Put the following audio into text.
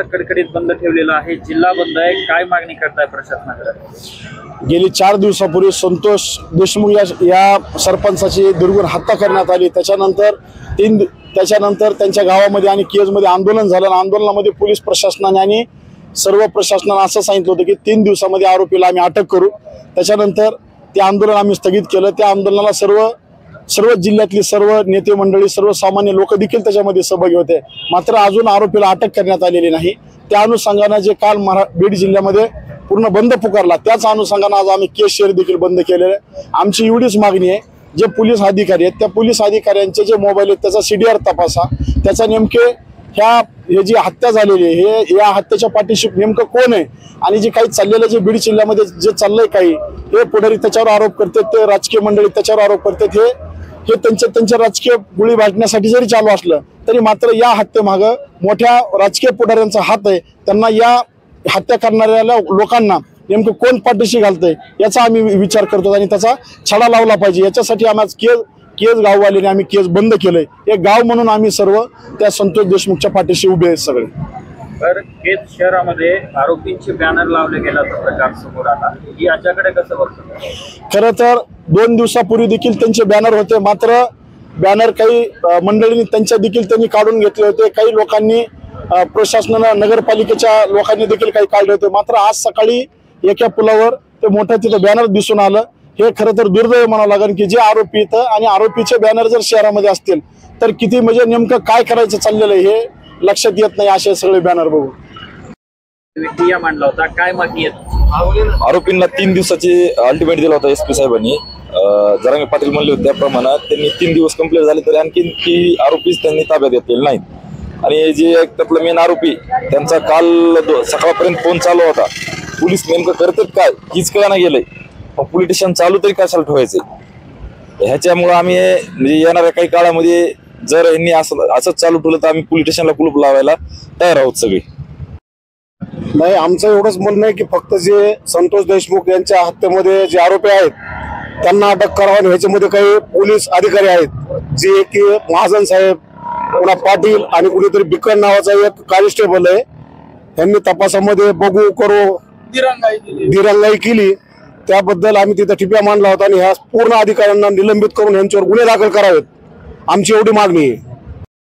आता कडकडीत बंद ठेवलेला आहे, जिल्हा बंद आहे, काय मागणी करताय प्रशासनाकडे? गेली 4 दिवसापूर्वी संतोष देशमुख या सरपंचाची दुर्गुण हत्या करण्यात आली। त्याच्यानंतर त्यांच्या गावामध्ये आणि केजमध्ये आंदोलन झालं। आंदोलनामध्ये पोलीस प्रशासनाने आणि सर्व प्रशासनाने असं सांगितलं होतं की 3 दिवसामध्ये आरोपीला आम्ही अटक करू। त्याच्यानंतर ते आंदोलन आम्ही स्थगित केलं। त्या आंदोलनाला सर्व जिल्ह्यातली सर्व नेते मंडळी, सर्वसामान्य लोक देखील त्याच्यामध्ये सहभागी होते, मात्र अजून आरोपीला अटक करण्यात आलेली नाही। त्या अनुषंगाने जे काल बीड जिल्ह्यामध्ये पूर्ण बंद पुकारला, त्याच अनुषंगाने आज आम्ही केस शहर देखील बंद केलेले आहे। आमची एवढीच मागणी आहे, जे पोलीस अधिकारी आहेत त्या पोलीस अधिकाऱ्यांचे जे मोबाईल आहेत त्याचा CDR तपासा, त्याचा नेमके हे जी हत्या झालेली आहे या हत्येच्या पाठीशी नेमकं कोण आहे आणि जे काही चाललेलं जे बीड जिल्ह्यामध्ये जे चाललंय काही हे पुढारी त्याच्यावर आरोप करतात, ते राजकीय मंडळी त्याच्यावर आरोप करतात, हे त्यांच्या राजकीय गोळी भाजण्यासाठी जरी चालू असलं तरी मात्र या हत्येमागं मोठ्या राजकीय पुढाऱ्यांचा हात आहे। त्यांना या हत्या करणाऱ्या लोकांना नेमकं कोण पाठीशी घालतंय याचा आम्ही विचार करतो आणि त्याचा छडा लावला पाहिजे। याच्यासाठी आम्ही केज गाववाल्याने आम्ही केज बंद केलंय। एक गाव म्हणून आम्ही सर्व त्या संतोष देशमुखच्या पाठीशी उभे आहेत सगळे। तर केज शहरामध्ये आरोपींचे बॅनर लावले गेल्याचा प्रकार समोर आला, ही याच्याकडे कसं बघतो? खरं तर 2 दिवसापूर्वी देखील त्यांचे बॅनर होते, मात्र बॅनर काही मंडळींनी त्यांच्या देखील त्यांनी काढून घेतले होते। काही लोकांनी प्रशासनानं नगरपालिकेच्या लोकांनी देखील काही काढले होते, मात्र आज सकाळी एका पुलावर ते मोठं तिथं बॅनर दिसून आलं। हे खरं तर दुर्दैव म्हणावं लागेल की जे आरोपी इथं आणि आरोपीचे बॅनर जर शहरामध्ये असतील तर किती म्हणजे नेमकं काय करायचं चाललेलं आहे हे लक्षात येत नाही। असे सगळे बॅनर बघून मांडला होता, काय मागणी आहे? आरोपींना 3 दिवसाची अल्टिमेट दिला होता SP साहेबांनी। जरांगे पाटील म्हणले होते त्याप्रमाणे त्यांनी 3 दिवस कंप्लीट झाले तरी आणखी ती आरोपीच त्यांनी ताब्यात घेतलेले नाहीत। आणि जे त्यातला मेन आरोपी त्यांचा काल सकाळपर्यंत फोन चालू होता, पोलीस नेमकं करतात काय हीच कळना गेलंय, मग पोलीस स्टेशन चालू तरी कशाला ठेवायचंय? ह्याच्यामुळे आम्ही म्हणजे येणाऱ्या काही काळामध्ये जर यांनी असंच चालू ठेवलं तर आम्ही पोलीस स्टेशनला कुलूप लावायला तयार आहोत सगळे। नाही, आमचं एवढंच म्हणणं आहे की फक्त जे संतोष देशमुख यांच्या हत्येमध्ये जे आरोपी आहेत त्यांना अटक करावं। ह्याच्यामध्ये काही पोलीस अधिकारी आहेत जे की महाजन साहेब, पुन्हा पाटील आणि कुणीतरी बिकन नावाचा एक कॉन्स्टेबल आहे, त्यांनी तपासामध्ये बघू करू दिरंगाई केली। त्याबद्दल आम्ही तिथं टिप्या मांडला होता आणि ह्या पूर्ण अधिकाऱ्यांना निलंबित करून यांच्यावर गुन्हे दाखल करावेत, आमची एवढी मागणी आहे।